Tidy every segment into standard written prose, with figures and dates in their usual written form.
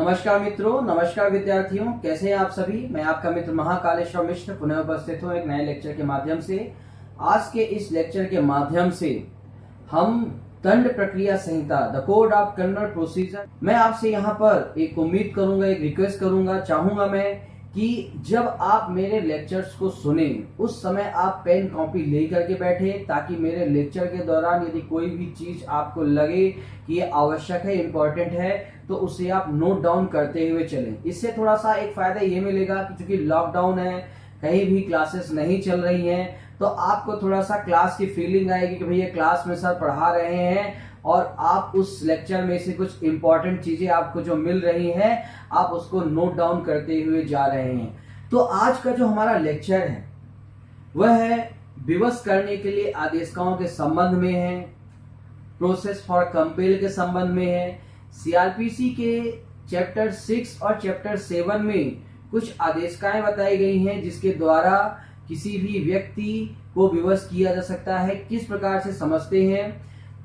नमस्कार मित्रों, नमस्कार विद्यार्थियों, कैसे हैं आप सभी। मैं आपका मित्र महाकालेश्वर मिश्र पुनः उपस्थित हूँ एक नए लेक्चर के माध्यम से। आज के इस लेक्चर के माध्यम से हम दंड प्रक्रिया संहिता the code of criminal procedure, मैं आपसे यहाँ पर एक उम्मीद करूंगा, एक रिक्वेस्ट करूंगा, चाहूंगा मैं कि जब आप मेरे लेक्चर्स को सुने उस समय आप पेन कॉपी लेकर के बैठे, ताकि मेरे लेक्चर के दौरान यदि कोई भी चीज आपको लगे कि ये आवश्यक है, इम्पोर्टेंट है, तो उसे आप नोट डाउन करते हुए चलें। इससे थोड़ा सा एक फायदा ये मिलेगा कि चूंकि लॉकडाउन है, कहीं भी क्लासेस नहीं चल रही हैं, तो आपको थोड़ा सा क्लास की फीलिंग आएगी कि भैया क्लास में सर पढ़ा रहे हैं और आप उस लेक्चर में से कुछ इंपॉर्टेंट चीजें आपको जो मिल रही हैं आप उसको नोट डाउन करते हुए जा रहे हैं। तो आज का जो हमारा लेक्चर है वह है विवश करने के लिए आदेशिकाओं के संबंध में है, प्रोसेस फॉर कंपेल के संबंध में है, सीआरपीसी के चैप्टर 6 और चैप्टर 7 में कुछ आदेशिकाएं बताई गई हैं जिसके द्वारा किसी भी व्यक्ति को विवश किया जा सकता है। किस प्रकार से समझते हैं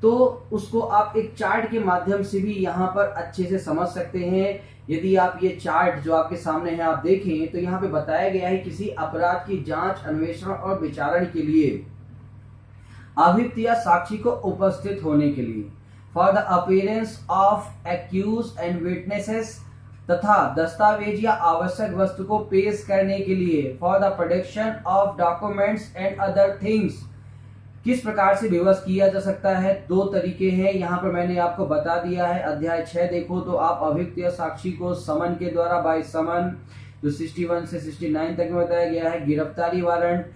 तो उसको आप एक चार्ट के माध्यम से भी यहाँ पर अच्छे से समझ सकते हैं। यदि आप ये चार्ट जो आपके सामने है आप देखें तो यहाँ पे बताया गया है किसी अपराध की जांच, अन्वेषण और विचारण के लिए अभियुक्त या साक्षी को उपस्थित होने के लिए, for the appearance of accused and witnesses, तथा दस्तावेज या आवश्यक वस्तु को पेश करने के लिए, for the production of documents and other things. किस प्रकार से विवश किया जा सकता है, दो तरीके हैं, यहाँ पर मैंने आपको बता दिया है। अध्याय 6 देखो तो आप अभियुक्त या साक्षी को समन के द्वारा बाय समन जो 61 से 69 तक में बताया गया है, गिरफ्तारी वारंट,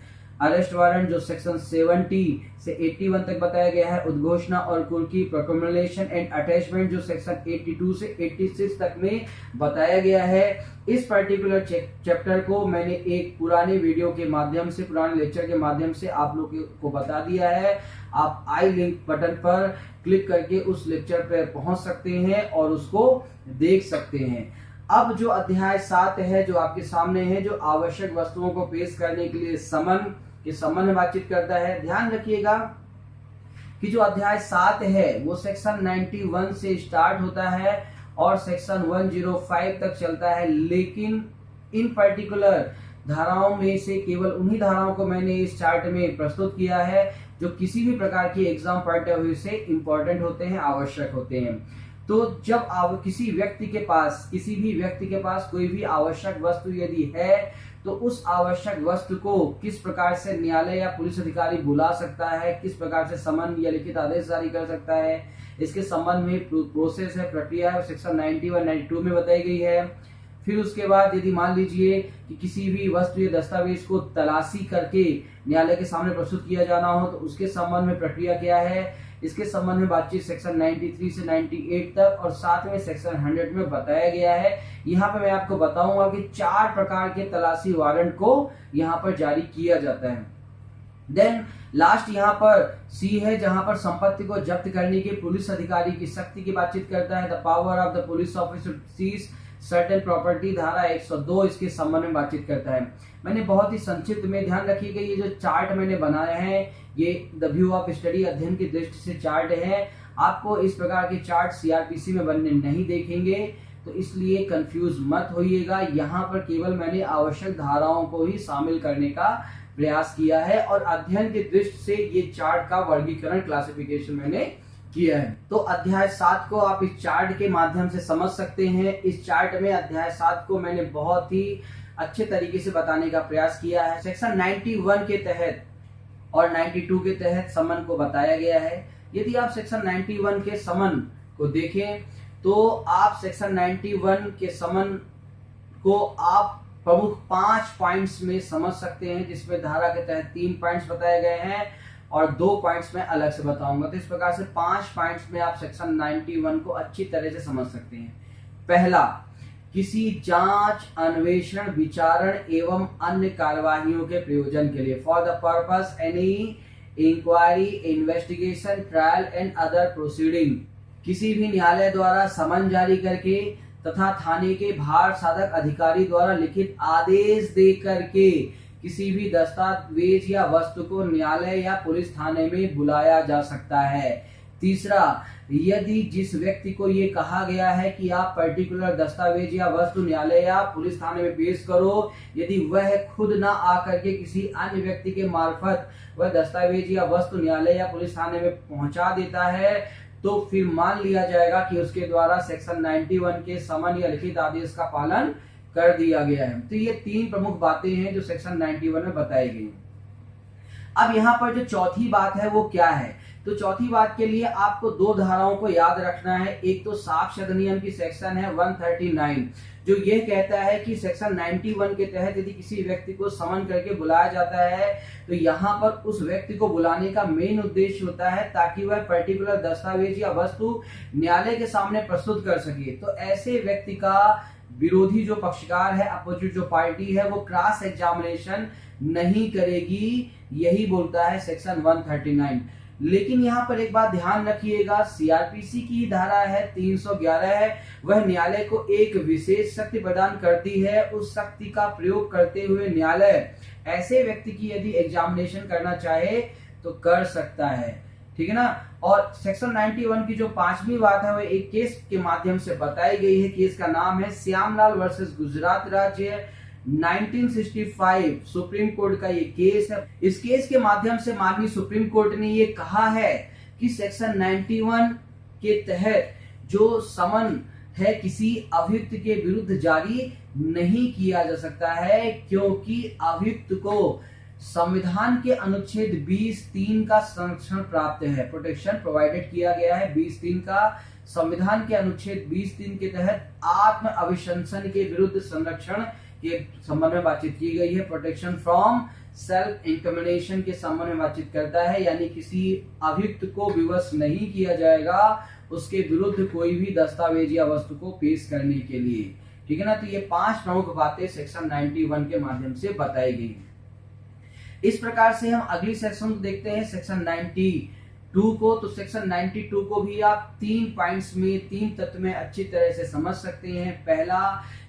अरेस्ट वारंट जो सेक्शन 70 से 81 तक बताया गया है, उद्घोषणा और कुर्की, प्रोक्लेमेशन एंड अटैचमेंट जो सेक्शन 82 से 86 तक में बताया गया है। इस पर्टिकुलर चैप्टर को मैंने एक पुराने वीडियो के माध्यम से, पुराने लेक्चर के माध्यम से आप लोगों को बता दिया है। आप आई लिंक बटन पर क्लिक करके उस लेक्चर पर पहुंच सकते हैं और उसको देख सकते हैं। अब जो अध्याय 7 है जो आपके सामने है, जो आवश्यक वस्तुओं को पेश करने के लिए समन के संबंध में बातचीत करता है। ध्यान रखिएगा कि जो अध्याय 7 है वो सेक्शन 91 से स्टार्ट होता है और सेक्शन 105 तक चलता है, लेकिन इन पर्टिकुलर धाराओं में से केवल उन्हीं धाराओं को मैंने इस चार्ट में प्रस्तुत किया है जो किसी भी प्रकार की एग्जाम पॉइंट ऑफ व्यू से इंपॉर्टेंट होते हैं, आवश्यक होते हैं। तो जब किसी भी व्यक्ति के पास कोई भी आवश्यक वस्तु यदि है तो उस आवश्यक वस्तु को किस प्रकार से न्यायालय या पुलिस अधिकारी बुला सकता है, किस प्रकार से समन या लिखित आदेश जारी कर सकता है, इसके संबंध में प्रोसेस है, प्रक्रिया है, सेक्शन 91 92 में बताई गई है। फिर उसके बाद यदि मान लीजिए कि किसी भी वस्तु या दस्तावेज को तलाशी करके न्यायालय के सामने प्रस्तुत किया जाना हो तो उसके संबंध में प्रक्रिया क्या है, इसके संबंध में बातचीत सेक्शन 93 से 98 तक और साथ में सेक्शन 100 में बताया गया है। यहाँ पे मैं आपको बताऊंगा कि 4 प्रकार के तलाशी वारंट को यहाँ पर जारी किया जाता है। देन लास्ट यहाँ पर सी है जहां पर संपत्ति को जब्त करने के पुलिस अधिकारी की शक्ति की बातचीत करता है। The power of the police officer to seize certain property, धारा 102 इसके संबंध में बातचीत करता है। मैंने बहुत ही संक्षिप्त में, ध्यान रखिएगा ये जो चार्ट मैंने बनाया है ये द व्यू ऑफ स्टडी, अध्ययन की दृष्टि से चार्ट है। आपको इस प्रकार के चार्ट सीआरपीसी में बनने नहीं देखेंगे तो इसलिए कंफ्यूज मत होइएगा। यहाँ पर केवल मैंने आवश्यक धाराओं को ही शामिल करने का प्रयास किया है और अध्ययन की दृष्टि से ये चार्ट का वर्गीकरण, क्लासिफिकेशन मैंने किया है। तो अध्याय 7 को आप इस चार्ट के माध्यम से समझ सकते हैं। इस चार्ट में अध्याय 7 को मैंने बहुत ही अच्छे तरीके से बताने का प्रयास किया है। सेक्शन 91 के तहत और 92 के तहत समन को बताया गया है। यदि आप सेक्शन 91 के समन को देखें तो आप सेक्शन 91 के समन को आप प्रमुख 5 पॉइंट्स में समझ सकते हैं, जिसमें धारा के तहत 3 पॉइंट्स बताए गए हैं और 2 पॉइंट्स में अलग से बताऊंगा। तो इस प्रकार से 5 पॉइंट्स में आप सेक्शन 91 को अच्छी तरह से समझ सकते हैं। पहला, किसी जांच, अन्वेषण, विचारण एवं अन्य कार्यवाहियों के प्रयोजन के लिए, for the purpose any inquiry, investigation, trial and other proceeding, किसी भी न्यायालय द्वारा समन जारी करके तथा थाने के भार साधक अधिकारी द्वारा लिखित आदेश दे करके किसी भी दस्तावेज या वस्तु को न्यायालय या पुलिस थाने में बुलाया जा सकता है। तीसरा, यदि जिस व्यक्ति को ये कहा गया है कि आप पर्टिकुलर दस्तावेज या वस्तु न्यायालय या पुलिस थाने में पेश करो, यदि वह खुद ना आकर के किसी अन्य व्यक्ति के मार्फत वह दस्तावेज या वस्तु न्यायालय या पुलिस थाने में पहुंचा देता है, तो फिर मान लिया जाएगा कि उसके द्वारा सेक्शन 91 के समन या लिखित आदेश का पालन कर दिया गया है। तो ये तीन प्रमुख बातें हैं जो सेक्शन 91 में बताई गई। अब यहाँ पर जो चौथी बात है वो क्या है, तो चौथी बात के लिए आपको दो धाराओं को याद रखना है। एक तो साक्ष्य अधिनियम की सेक्शन है 139, जो ये कहता है कि सेक्शन 91 के तहत यदि किसी व्यक्ति को समन करके बुलाया जाता है, तो यहाँ पर उस व्यक्ति को बुलाने का मेन उद्देश्य होता है ताकि वह पर्टिकुलर दस्तावेज या वस्तु न्यायालय के सामने प्रस्तुत कर सके। तो ऐसे व्यक्ति का विरोधी जो पक्षकार है, अपोजिट जो पार्टी है, वो क्रॉस एग्जामिनेशन नहीं करेगी, यही बोलता है सेक्शन 139। लेकिन यहाँ पर एक बात ध्यान रखिएगा, सीआरपीसी की धारा है 311 है, वह न्यायालय को एक विशेष शक्ति प्रदान करती है। उस शक्ति का प्रयोग करते हुए न्यायालय ऐसे व्यक्ति की यदि एग्जामिनेशन करना चाहे तो कर सकता है, ठीक है ना। और सेक्शन 91 की जो पांचवी बात है वो एक केस के माध्यम से बताई गई है। केस का नाम है श्यामलाल वर्सेस गुजरात राज्य, 1965 सुप्रीम कोर्ट का ये केस है। इस केस के माध्यम से माननीय सुप्रीम कोर्ट ने ये कहा है कि सेक्शन 91 के तहत जो समन है किसी अभियुक्त के विरुद्ध जारी नहीं किया जा सकता है, क्योंकि अभियुक्त को संविधान के अनुच्छेद 20(3) का संरक्षण प्राप्त है, प्रोटेक्शन प्रोवाइडेड किया गया है 20(3) का। संविधान के अनुच्छेद 20(3) के तहत आत्म अभिशंसन के विरुद्ध संरक्षण के संबंध में बातचीत की गई है। प्रोटेक्शन फ्रॉम सेल्फ इंक्रिमिनेशन के संबंध में बातचीत करता है, यानी किसी अभियुक्त को विवश नहीं किया जाएगा उसके विरुद्ध कोई भी दस्तावेज या वस्तु को पेश करने के लिए, ठीक है ना। तो ये पांच प्रमुख बातें सेक्शन 91 के माध्यम से बताई गई। इस प्रकार से हम अगली सेक्शन को देखते हैं, सेक्शन 92 को। तो सेक्शन 92 को भी आप 3 पॉइंट्स में, 3 तत्व में अच्छी तरह से समझ सकते हैं। पहला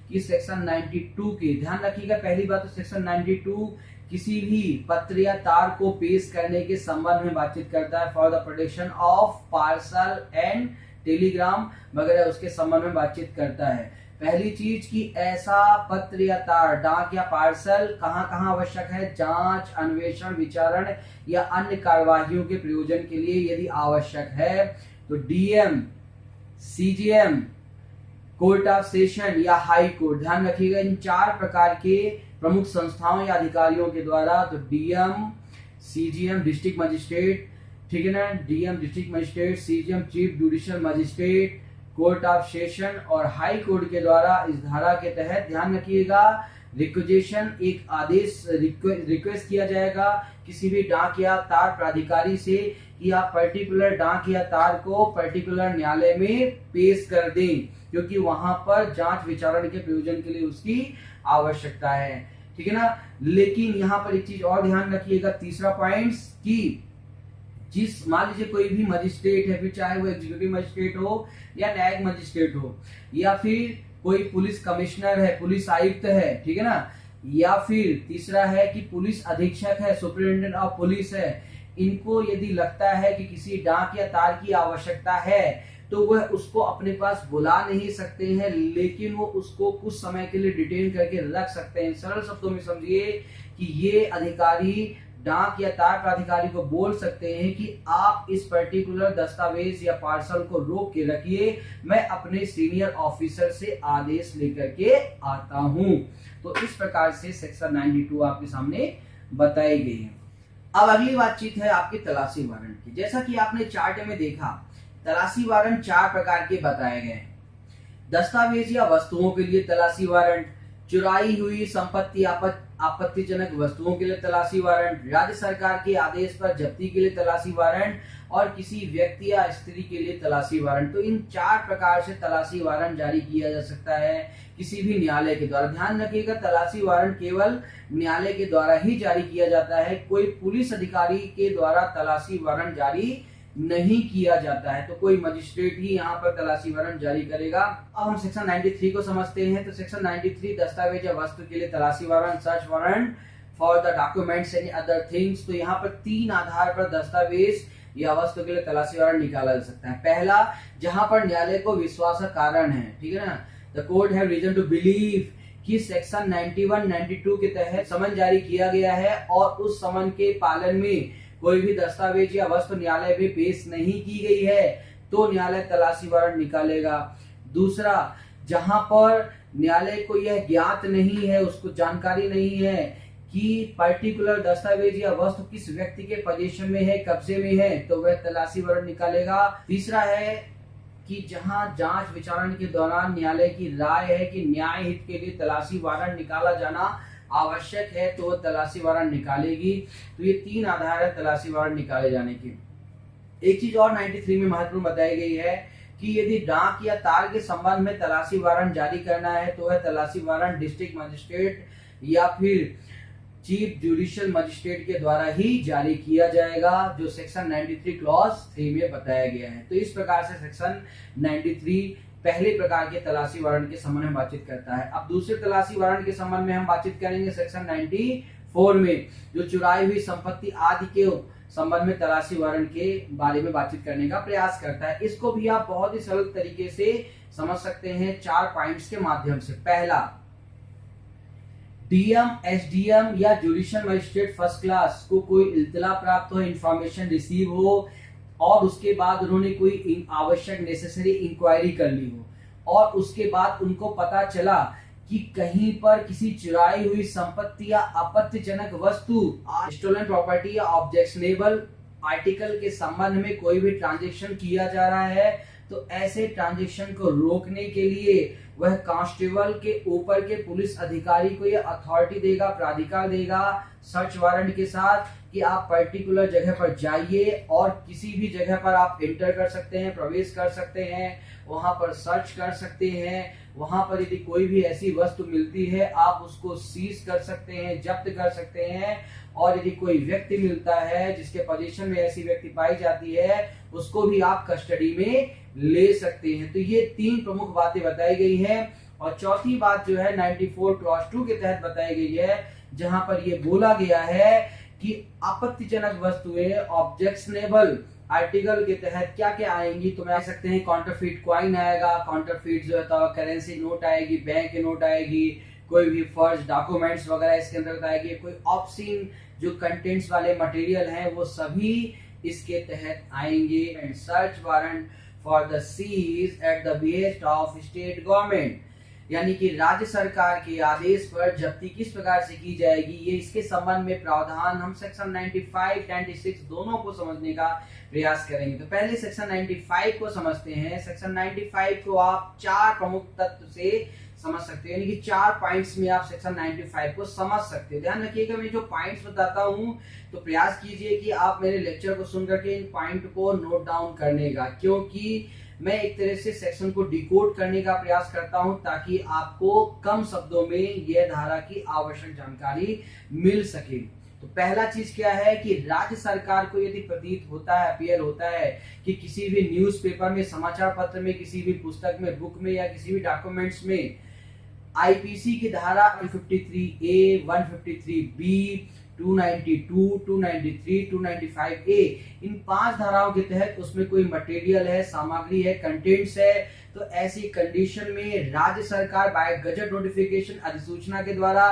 कि सेक्शन 92 के ध्यान रखिएगा, पहली बात तो सेक्शन 92 किसी भी पत्र या तार को पेश करने के संबंध में बातचीत करता है, for the protection of parcel and Telegram वगैरह उसके संबंध में बातचीत करता है। पहली चीज कि ऐसा पत्र या तार, डाक या पार्सल कहां कहां आवश्यक है, जांच, अन्वेषण, विचारण या अन्य कार्यवाहियों के प्रयोजन के लिए यदि आवश्यक है तो DM, CGM, court of session या हाई कोर्ट, ध्यान रखिएगा इन 4 प्रकार के प्रमुख संस्थाओं या अधिकारियों के द्वारा। तो डीएम, सीजीएम डिस्ट्रिक्ट मजिस्ट्रेट, ठीक है ना, DM district magistrate, CGM chief judicial magistrate, court of session और हाई कोर्ट के द्वारा इस धारा के तहत ध्यान रखिएगा रिक्वेजेशन, एक आदेश रिक्वेस्ट किया जाएगा किसी भी डाक या तार प्राधिकारी से कि आप पर्टिकुलर डाक या तार को पर्टिकुलर न्यायालय में पेश कर दें, क्योंकि वहां पर जांच विचारण के प्रयोजन के लिए उसकी आवश्यकता है, ठीक है ना। लेकिन यहाँ पर एक चीज और ध्यान रखिएगा, तीसरा पॉइंट कि जिस मान लीजिए कोई भी मजिस्ट्रेट है, फिर चाहे वो एग्जीक्यूटिव मजिस्ट्रेट हो या न्यायिक मजिस्ट्रेट हो, या फिर कोई पुलिस कमिश्नर है, पुलिस आयुक्त है, ठीक है ना, या फिर तीसरा है कि पुलिस अधीक्षक है, सुपरिटेंडेंट ऑफ पुलिस है, इनको यदि लगता है कि किसी डाक या तार की आवश्यकता है तो वह उसको अपने पास बुला नहीं सकते हैं, लेकिन वो उसको कुछ समय के लिए डिटेन करके रख सकते हैं। सरल शब्दों में समझिए कि ये अधिकारी डाक या तार प्राधिकारी को बोल सकते हैं कि आप इस पर्टिकुलर दस्तावेज या पार्सल को रोक के रखिए, मैं अपने सीनियर ऑफिसर से आदेश लेकर के आता हूं। तो इस प्रकार से सेक्शन 92 आपके सामने बताई गई है। अब अगली बातचीत है आपके तलाशी वारंट की। जैसा कि आपने चार्ट में देखा, तलाशी वारंट 4 प्रकार के बताए गए हैं। दस्तावेज या वस्तुओं के लिए तलाशी वारंट, चुराई हुई संपत्ति आपत्तिजनक वस्तुओं के लिए तलाशी वारंट, राज्य सरकार के आदेश पर जब्ती के लिए तलाशी वारंट और किसी व्यक्ति या स्त्री के लिए तलाशी वारंट। तो इन 4 प्रकार से तलाशी वारंट जारी किया जा सकता है किसी भी न्यायालय के द्वारा। ध्यान रखिएगा, तलाशी वारंट केवल न्यायालय के द्वारा ही जारी किया जाता है, कोई पुलिस अधिकारी के द्वारा तलाशी वारंट जारी नहीं किया जाता है। तो कोई मजिस्ट्रेट ही यहाँ पर तलाशी वारंट जारी करेगा। अब हम सेक्शन 93 को समझते हैं। तो सेक्शन 93 दस्तावेज या वस्तु के लिए तलाशी warrant, search warrant for the documents and other things. तो यहाँ पर 3 आधार पर दस्तावेज या वस्तु के लिए तलाशी वारंट निकाला जा सकता है। पहला, जहां पर न्यायालय को विश्वास का कारण है, ठीक है ना, the court have reason to believe कि सेक्शन 91, 92 के तहत समन जारी किया गया है और उस समन के पालन में कोई भी दस्तावेज या वस्तु न्यायालय में पेश नहीं की गई है, तो न्यायालय तलाशी वारंट निकालेगा। दूसरा, जहां पर न्यायालय को यह ज्ञात नहीं है, उसको जानकारी नहीं है कि पर्टिकुलर दस्तावेज या वस्तु किस व्यक्ति के पोजीशन में है, कब्जे में है, तो वह तलाशी वारंट निकालेगा। तीसरा है कि जहां जांच विचारण के दौरान न्यायालय की राय है कि न्याय हित के लिए तलाशी वारंट निकाला जाना आवश्यक है, तो वह तलाशी वारंट निकालेगी। तो ये 3 आधार है तलाशी वारंट निकाले जाने की। एक चीज और 93 में महत्वपूर्ण बताई गई है कि यदि डाक या तार के संबंध में तलाशी वारंट जारी करना है, तो वह तलाशी वारंट डिस्ट्रिक्ट मजिस्ट्रेट या फिर चीफ जुडिशियल मजिस्ट्रेट के द्वारा ही जारी किया जाएगा, जो सेक्शन 93 क्लॉज 3 में बताया गया है। तो इस प्रकार से सेक्शन 93 पहले प्रकार के तलाशी वारंट के संबंध में बातचीत करता है। अब दूसरे तलाशी वारंट के संबंध में हम बातचीत करेंगे सेक्शन 94 में, जो चुराई हुई संपत्ति आदि के संबंध में तलाशी वारंट के बारे में बातचीत करने का प्रयास करता है। इसको भी आप बहुत ही सरल तरीके से समझ सकते हैं 4 पॉइंट्स के माध्यम से। पहला, डीएम, एसडीएम या जुडिशियल मजिस्ट्रेट फर्स्ट क्लास को कोई इत्तला प्राप्त हो, इंफॉर्मेशन रिसीव हो और उसके बाद उन्होंने कोई आवश्यक नेसेसरी इंक्वायरी कर ली हो और उसके बाद उनको पता चला कि कहीं पर किसी चुराई हुई संपत्ति या आपत्तिजनक वस्तु, स्टोलन प्रॉपर्टी या ऑब्जेक्शनेबल आर्टिकल के संबंध में कोई भी ट्रांजैक्शन किया जा रहा है, तो ऐसे ट्रांजैक्शन को रोकने के लिए वह कांस्टेबल के ऊपर के पुलिस अधिकारी को यह अथॉरिटी देगा, प्राधिकार देगा सर्च वारंट के साथ कि आप पर्टिकुलर जगह पर जाइए और किसी भी जगह पर आप एंटर कर सकते हैं, प्रवेश कर सकते हैं, वहां पर सर्च कर सकते हैं। वहां पर यदि कोई भी ऐसी वस्तु मिलती है आप उसको सीज कर सकते हैं, जब्त कर सकते हैं और यदि कोई व्यक्ति मिलता है जिसके पोजीशन में ऐसी व्यक्ति पाई जाती है उसको भी आप कस्टडी में ले सकते हैं। तो ये 3 प्रमुख बातें बताई गई हैं। और चौथी बात जो है 94 क्लॉज 2 के तहत बताई गई है, जहां पर ये बोला गया है कि आपत्तिजनक वस्तुएं ऑब्जेक्शनेबल आर्टिकल के तहत क्या क्या आएंगी, तो मैं आ सकते हैं काउंटरफीट कॉइन आएगा, काउंटरफीट जो है तो करेंसी नोट आएगी, बैंक की नोट आएगी, कोई भी फर्ज डॉक्यूमेंट्स वगैरह इसके अंदर आएगी, कोई ऑब्सीन जो कंटेंट्स वाले मटेरियल हैं वो सभी इसके तहत आएंगे। And search warrant for the seize at the behest of state government, यानी कि राज्य सरकार के आदेश पर जब्ती किस प्रकार से की जाएगी, ये इसके संबंध में प्रावधान हम सेक्शन 95, 96 दोनों को समझने का प्रयास करेंगे। तो पहले सेक्शन 95 को समझते हैं। सेक्शन 95 को आप 4 प्रमुख तत्व से समझ सकते हैं, यानी कि 4 पॉइंट्स में आप सेक्शन 95 को समझ सकते हो। ध्यान रखिएगा, मैं जो पॉइंट्स बताता हूं तो प्रयास कीजिए कि आप मेरे लेक्चर को सुन करके इन पॉइंट को नोट डाउन करने का, क्योंकि मैं एक तरह से सेक्शन को डिकोड करने का प्रयास करता हूं ताकि आपको कम शब्दों में यह धारा की आवश्यक जानकारी मिल सके। तो पहला चीज क्या है कि राज्य सरकार को यदि प्रतीत होता है, अपीयर होता है कि किसी भी न्यूज़पेपर में, समाचार पत्र में, किसी भी पुस्तक में, बुक में या किसी भी डॉक्यूमेंट्स में आईपीसी की धारा 153A, 153B, 292, 293, 295A, इन 5 धाराओं के तहत उसमें कोई मटेरियल है, सामग्री है, कंटेंट्स है, तो ऐसी कंडीशन में राज्य सरकार बाय गजट नोटिफिकेशन अधिसूचना के द्वारा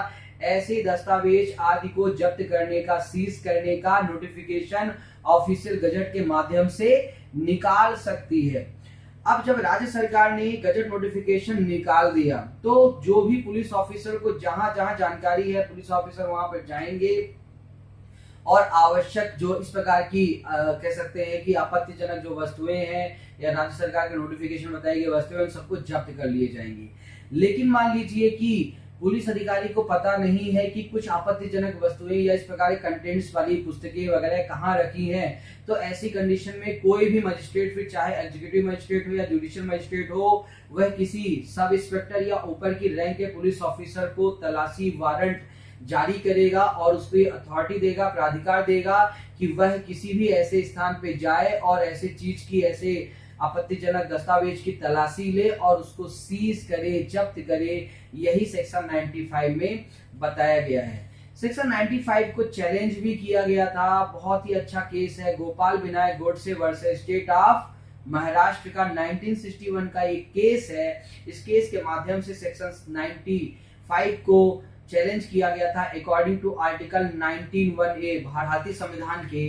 ऐसे दस्तावेज आदि को जब्त करने का, सीज करने का नोटिफिकेशन ऑफिशियल गजट के माध्यम से निकाल सकती है। अब जब राज्य सरकार ने गजट नोटिफिकेशन निकाल दिया तो जो भी पुलिस ऑफिसर को जहां जहां जानकारी है पुलिस ऑफिसर वहां पर जाएंगे और आवश्यक जो इस प्रकार की कह सकते हैं कि आपत्तिजनक जो वस्तुएं हैं या राज्य सरकार के नोटिफिकेशन बताई गई वस्तुएं, उन सबको जब्त कर लिए जाएंगे। लेकिन मान लीजिए कि पुलिस अधिकारी को पता नहीं है कि कुछ आपत्तिजनक वस्तुएं या इस प्रकार के कंटेंट्स वाली पुस्तकें वगैरह कहाँ रखी हैं, तो ऐसी कंडीशन में कोई भी मजिस्ट्रेट, फिर चाहे एग्जीक्यूटिव मजिस्ट्रेट हो या जुडिशियल मजिस्ट्रेट हो, वह किसी सब इंस्पेक्टर या ऊपर की रैंक के पुलिस ऑफिसर को तलाशी वारंट जारी करेगा और उसको अथॉरिटी देगा, प्राधिकार देगा कि वह किसी भी ऐसे स्थान पे जाए और ऐसे चीज की, ऐसे आपत्तिजनक दस्तावेज की तलाशी ले और उसको सीज करे, जब्त करे। यही सेक्शन 95 में बताया गया है। सेक्शन 95 को चैलेंज भी किया गया था। बहुत ही अच्छा केस है, Gopal Vinayak Godse versus state of Maharashtra का 1961 का एक केस है। इस केस के माध्यम से सेक्शन 95 को चैलेंज किया गया था। अकॉर्डिंग टू आर्टिकल 191A भारतीय संविधान के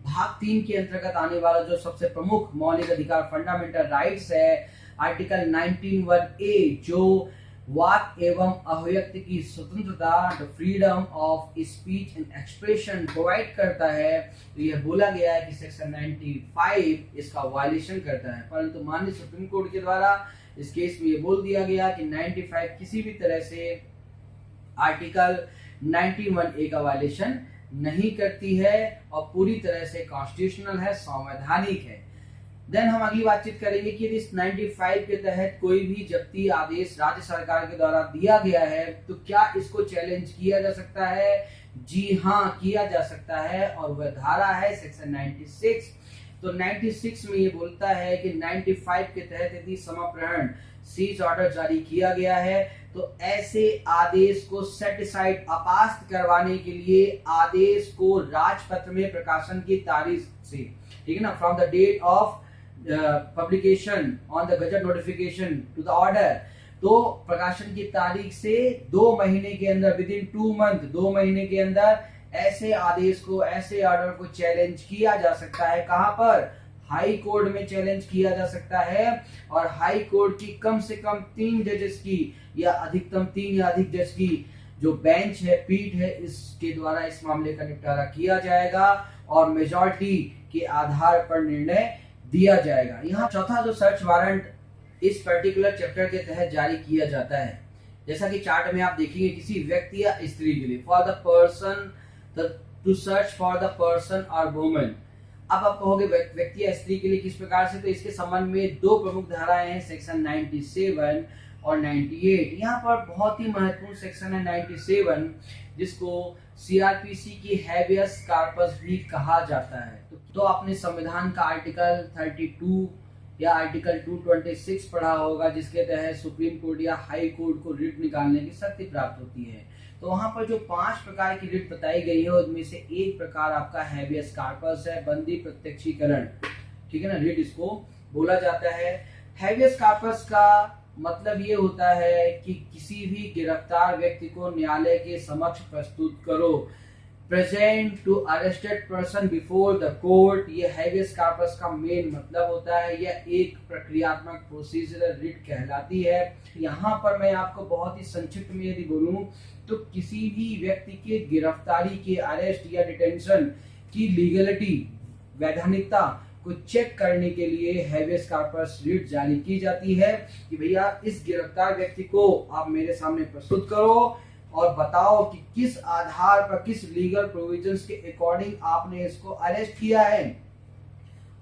भाग 3 के अंतर्गत आने वाला जो सबसे प्रमुख मौलिक अधिकार फंडामेंटल राइट्स है, आर्टिकल 191A जो वाक एवं अभिव्यक्ति की स्वतंत्रता, the freedom of speech and expression provide करता है। तो यह बोला गया है कि सेक्शन 95 इसका वायलेशन करता है, परंतु माननीय सुप्रीम कोर्ट के द्वारा इस केस में यह बोल दिया गया कि 95 किसी भी तरह से आर्टिकल 91A का वायलेशन नहीं करती है और पूरी तरह से कॉन्स्टिट्यूशनल है, संवैधानिक है। देन हम अगली बातचीत करेंगे कि इस 95 के तहत कोई भी जब्ती आदेश राज्य सरकार के द्वारा दिया गया है तो क्या इसको चैलेंज किया जा सकता है? जी हाँ, किया जा सकता है और वह धारा है सेक्शन 96। तो 96 में ये बोलता है कि 95 के तहत यदि समाप्रहण सीज ऑर्डर जारी किया गया है तो ऐसे आदेश को सेटिसाइड अपास्त करवाने के लिए आदेश को राजपत्र में प्रकाशन की तारीख से, ठीक है ना, from the date of publication on the gazette notification to the order, तो प्रकाशन की तारीख से 2 महीने के अंदर, विद इन 2 मंथ, 2 महीने के अंदर ऐसे आदेश को, ऐसे ऑर्डर को चैलेंज किया जा सकता है। कहां पर? हाई कोर्ट में चैलेंज किया जा सकता है और हाई कोर्ट की कम से कम 3 जजेस की या अधिकतम 3 या अधिक जज की जो बेंच है, पीठ है, इसके द्वारा इस मामले का निपटारा किया जाएगा और मेजॉरिटी के आधार पर निर्णय दिया जाएगा। यहाँ चौथा जो सर्च वारंट इस पर्टिकुलर चैप्टर के तहत जारी किया जाता है, जैसा कि चार्ट में आप देखेंगे, किसी व्यक्ति या स्त्री के लिए, for the person, to search for the person और वुमन। अब आप कहोगे व्यक्ति या स्त्री के लिए किस प्रकार से, तो इसके संबंध में 2 प्रमुख धाराएं हैं, सेक्शन 97 और 98। यहाँ पर बहुत ही महत्वपूर्ण सेक्शन है 97, जिसको सीआरपीसी की हैबियस कॉर्पस भी कहा जाता है। तो आपने संविधान का आर्टिकल 32 या आर्टिकल 226 पढ़ा होगा, जिसके तहत सुप्रीम कोर्ट या हाई कोर्ट को रिट निकालने की शक्ति प्राप्त होती है। तो वहां पर जो 5 प्रकार की रिट बताई गई है उनमें से एक प्रकार आपका हैबियस कॉर्पस है, बंदी प्रत्यक्षीकरण, ठीक है ना, रिट इसको बोला जाता है। हैबियस कॉर्पस का मतलब ये होता है कि किसी भी गिरफ्तार व्यक्ति को न्यायालय के समक्ष प्रस्तुत करो, present to arrested person before the court. ये हैबियस कॉर्पस का मेन मतलब होता है। यह एक प्रक्रियात्मक प्रोसीजरल रिट कहलाती है। यहाँ पर मैं आपको बहुत ही संक्षिप्त में यदि बोलूं तो किसी भी व्यक्ति के गिरफ्तारी के, अरेस्ट या डिटेंशन की लीगलिटी, वैधानिकता को चेक करने के लिए हैबियस कॉर्पस रिट जारी की जाती है कि भैया इस गिरफ्तार व्यक्ति को आप मेरे सामने प्रस्तुत करो और बताओ कि किस आधार पर, किस लीगल प्रोविजंस के अकॉर्डिंग आपने इसको अरेस्ट किया है,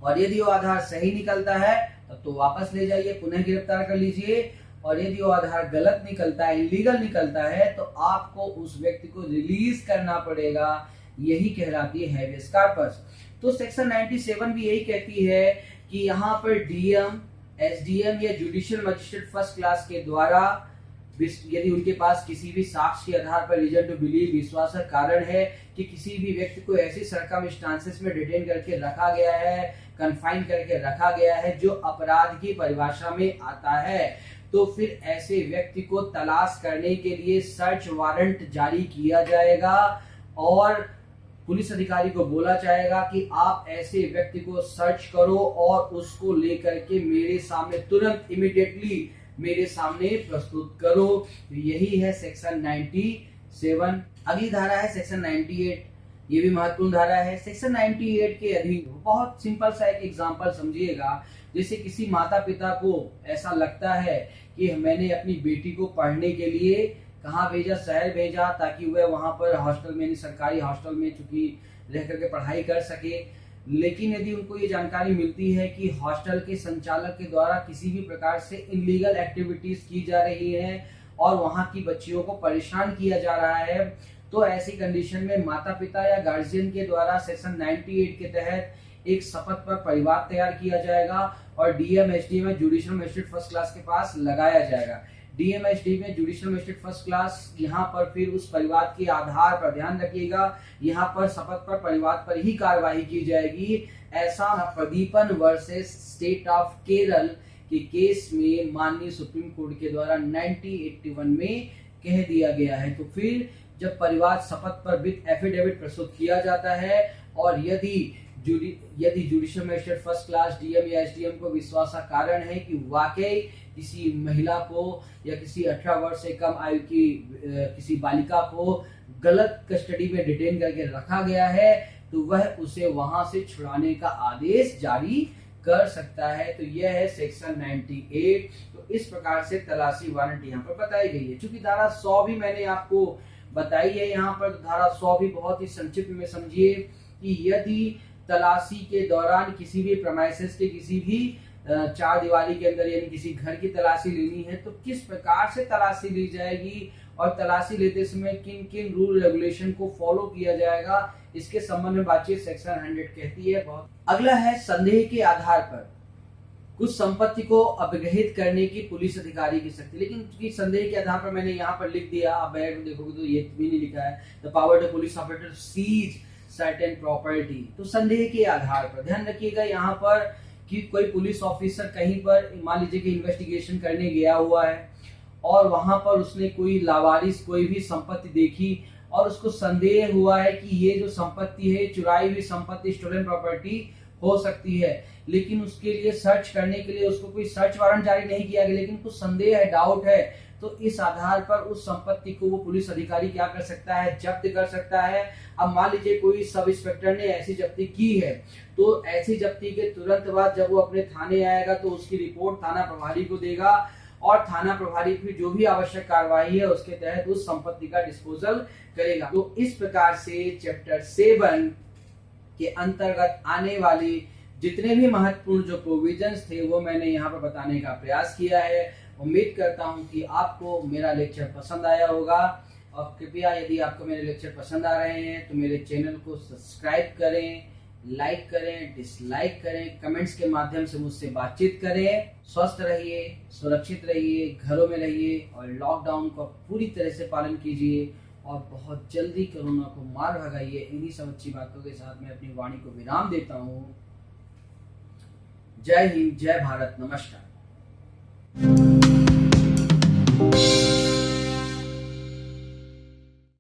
और यदि वो आधार सही निकलता है तब तो वापस ले जाइए, पुनः गिरफ्तार कर लीजिए, और यदि वो आधार गलत निकलता है, इलीगल निकलता है, तो आपको उस व्यक्ति को रिलीज करना पड़ेगा। यही कहलाती है हैबियस कॉर्पस। तो सेक्शन 97 भी यही कहती है कि यहाँ पर डीएम, एसडीएम या जुडिशियल मजिस्ट्रेट फर्स्ट क्लास के द्वारा यदि उनके पास किसी भी साक्ष्य के आधार पर रीजन टू बिलीव, विश्वास का कारण है कि किसी भी व्यक्ति को ऐसी सर्कमस्टांसेस में डिटेन करके रखा गया है, कन्फाइन करके रखा गया है जो अपराध की परिभाषा में आता है, तो फिर ऐसे व्यक्ति को तलाश करने के लिए सर्च वारंट जारी किया जाएगा और पुलिस अधिकारी को बोला जाएगा कि आप ऐसे व्यक्ति को सर्च करो और उसको लेकर के मेरे सामने तुरंत, इमीडिएटली मेरे सामने प्रस्तुत करो। तो यही है सेक्शन 97। अगली धारा है सेक्शन 98। ये भी महत्वपूर्ण धारा है। सेक्शन 98 के अधीन बहुत सिंपल सा एक एग्जांपल समझिएगा। जैसे किसी माता पिता को ऐसा लगता है कि मैंने अपनी बेटी को पढ़ने के लिए कहाँ भेजा, शहर भेजा, ताकि वह वहां पर हॉस्टल में, सरकारी हॉस्टल में चूंकि रह करके पढ़ाई कर सके, लेकिन यदि उनको ये जानकारी मिलती है कि हॉस्टल के संचालक के द्वारा किसी भी प्रकार से इलीगल एक्टिविटीज की जा रही है और वहां की बच्चियों को परेशान किया जा रहा है, तो ऐसी कंडीशन में माता पिता या गार्जियन के द्वारा सेक्शन 98 के तहत एक शपथ पर परिवार तैयार किया जाएगा और DM, SDM, judicial magistrate first class के पास लगाया जाएगा। डीएमएसडी में जुडिशियल मजिस्ट्रेट फर्स्ट क्लास, यहाँ पर फिर उस परिवाद के आधार पर ध्यान रखिएगा, यहाँ पर शपथ पर परिवाद पर ही कार्यवाही की जाएगी। ऐसा प्रदीपन वर्सेस स्टेट ऑफ केरल के केस में माननीय सुप्रीम कोर्ट के द्वारा 1981 में कह दिया गया है। तो फिर जब परिवाद शपथ पर विद एफिडेविट प्रस्तुत किया जाता है और यदि judicial magistrate first class DM या एसडीएम को विश्वास का कारण है कि वाकई किसी महिला को या किसी 18 वर्ष से कम आयु की किसी बालिका को गलत कस्टडी में डिटेन करके रखा गया है, तो वह उसे वहां से छुड़ाने का आदेश जारी कर सकता है। तो यह है सेक्शन 98। तो इस प्रकार से तलाशी वारंट यहाँ पर बताई गई है। चूंकि धारा 100 भी मैंने आपको बताई है यहाँ पर, धारा 100 भी बहुत ही संक्षिप्त में समझिए कि यदि तलाशी के दौरान किसी भी प्रेमाइसेस के किसी भी चार दीवारी के अंदर यानी किसी घर की तलाशी लेनी है तो किस प्रकार से तलाशी ली जाएगी और तलाशी लेते समय किन किन रूल रेगुलेशन को फॉलो किया जाएगा, इसके संबंध में बातचीत सेक्शन 100 कहती है। बहुत अगला है संदेह के आधार पर कुछ संपत्ति को अपग्रहित करने की पुलिस अधिकारी की शक्ति। लेकिन क्योंकि संदेह के आधार पर मैंने यहाँ पर लिख दिया, आप बैठ में देखोगे तो ये भी नहीं लिखा है the power to police operator seize certain property. तो संदेह के आधार पर ध्यान रखिएगा यहाँ पर कि कोई पुलिस ऑफिसर कहीं पर मान लीजिए कि इन्वेस्टिगेशन करने गया हुआ है और वहां पर उसने कोई लावारिस कोई भी संपत्ति देखी और उसको संदेह हुआ है कि ये जो संपत्ति है चुराई हुई संपत्ति स्टोलन प्रॉपर्टी हो सकती है, लेकिन उसके लिए सर्च करने के लिए उसको कोई सर्च वारंट जारी नहीं किया गया, लेकिन कुछ संदेह है, डाउट है, तो इस आधार पर उस संपत्ति को वो पुलिस अधिकारी क्या कर सकता है, जब्त कर सकता है। अब मान लीजिए कोई सब इंस्पेक्टर ने ऐसी जब्ती की है तो ऐसी जब्ती के तुरंत बाद जब वो अपने थाने आएगा तो उसकी रिपोर्ट थाना प्रभारी को देगा और थाना प्रभारी फिर जो भी आवश्यक कार्रवाई है उसके तहत उस संपत्ति का डिस्पोजल करेगा। तो इस प्रकार से चैप्टर 7 के अंतर्गत आने वाली जितने भी महत्वपूर्ण जो प्रोविजंस थे वो मैंने यहाँ पर बताने का प्रयास किया है। उम्मीद करता हूँ कि आपको मेरा लेक्चर पसंद आया होगा और कृपया यदि आपको मेरे लेक्चर पसंद आ रहे हैं तो मेरे चैनल को सब्सक्राइब करें, लाइक करें, डिसलाइक करें, कमेंट्स के माध्यम से मुझसे बातचीत करें। स्वस्थ रहिए, सुरक्षित रहिए, घरों में रहिए और लॉकडाउन का पूरी तरह से पालन कीजिए और बहुत जल्दी कोरोना को मार भगाइए। इन्हीं सब अच्छी बातों के साथ मैं अपनी वाणी को विराम देता हूँ। जय हिंद, जय भारत, नमस्कार।